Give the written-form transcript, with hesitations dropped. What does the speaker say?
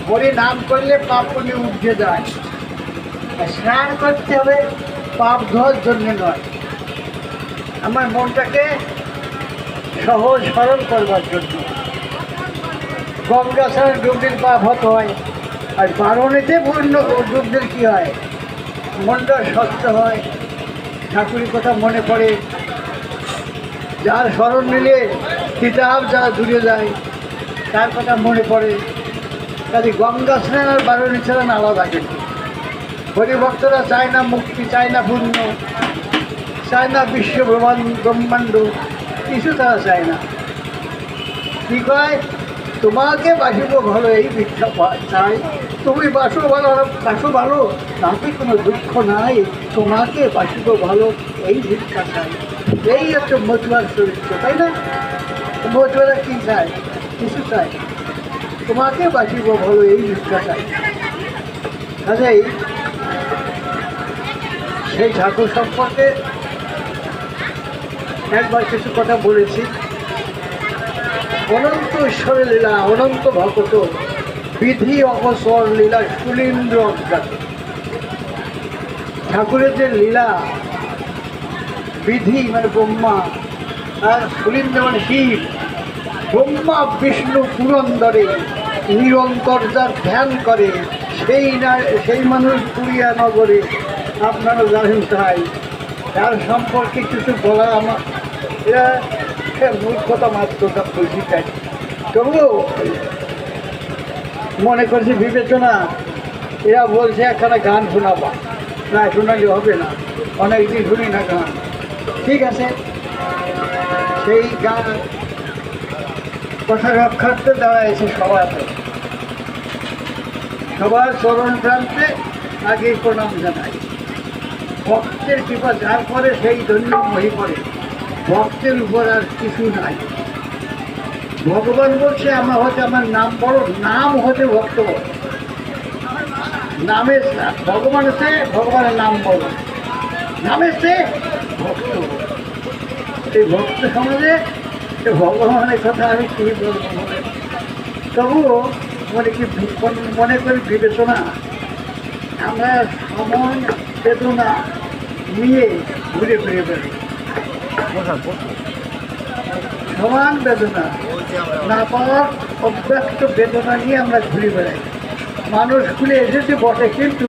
হরি নাম করলে পাপ পুণ্য উঠে যায়। স্নান করতে হবে পাপ ধোয়ার জন্য নয়, আমার মনটাকে সহজ সরল করবার জন্য। গঙ্গা স্নান ডুব দিলে পাপ হতে হয়, আর বারণেতে পূর্ণ ডুব দিলে কী হয়, মনটা স্বচ্ছ হয়, ঠাকুরের কথা মনে পড়ে, যার স্মরণ নিলে কিতাব যারা দূরে যায় তার কথা মনে পড়ে। কাজে গঙ্গা স্নান আর বারণী স্নান আলাদা। কিন্তু হরিভক্তরা চায় না মুক্তি, চায় না পুণ্য, চায় না বিশ্ব ব্রহ্মাণ্ড, কিছু তারা চায় না। কী কয়, তোমাকে বাসিব ভালো এই ভিক্ষা চাই, তুমি বাসো ভালো, বাসো ভালো, তাতে কোনো দুঃখ নাই, তোমাকে বাসিব ভালো এই ভিক্ষা চাই। এই হচ্ছে মতুয়ার চরিত্র, তাই না? মতুয়ারা কী চায়? কিছু চায়, তোমাকে বাসিব ভালো এই ভিক্ষা চাই। কাজেই সেই ঠাকুর সম্পর্কে একবার কিছু কথা বলেছি। অনন্ত ঈশ্বরের লীলা, অনন্ত ভকত, বিধি অবসর লীলা সুলীন্দ্র অজ্ঞাত। ঠাকুরের যে লীলা, বিধি মানে ব্রহ্মা, আর সুলীন্দ্র মানে শিব। ব্রহ্মা বিষ্ণু পুরন্দরে নিরন্তর যার ধ্যান করে, সেই মানুষ পুরিয়া নগরে। আপনারা জানেন তাই, তার সম্পর্কে কিছু বলা আমার এরা মূর্খতা মাত্র, তা বলছি তাই। তবুও মনে করছি বিবেচনা, এরা বলছে একখানা গান শোনাবা, না শোনালে হবে না, অনেকদিন শুনি না গান। ঠিক আছে, সেই গান কথা রক্ষার্থে দাঁড়াইছে সবার চরণ প্রান্তে আগে প্রণাম জানাই। ভক্তের কৃপা যার পরে সেই ধন্য মহি পড়ে, ভক্তের উপর আর কিছু নাই। ভগবান বলছে আমার নাম বড়, নাম হতে ভক্ত বড়। নামের ভগবান আছে, ভগবানের নাম বড়, নামের সে ভক্ত বড়। এই ভক্ত সমাজে ভগবানের কথা আমি কি বলবো, তবুও মনে করি বিবেচনা, আমরা সমান বেদনা নিয়ে ঘুরে ফিরে বেড়াই। সমান বেদনা না পাওয়ার অব্যক্ত বেদনা নিয়ে আমরা ঘুরে বেড়াই। মানুষ খুলে এসেছে বটে, কিন্তু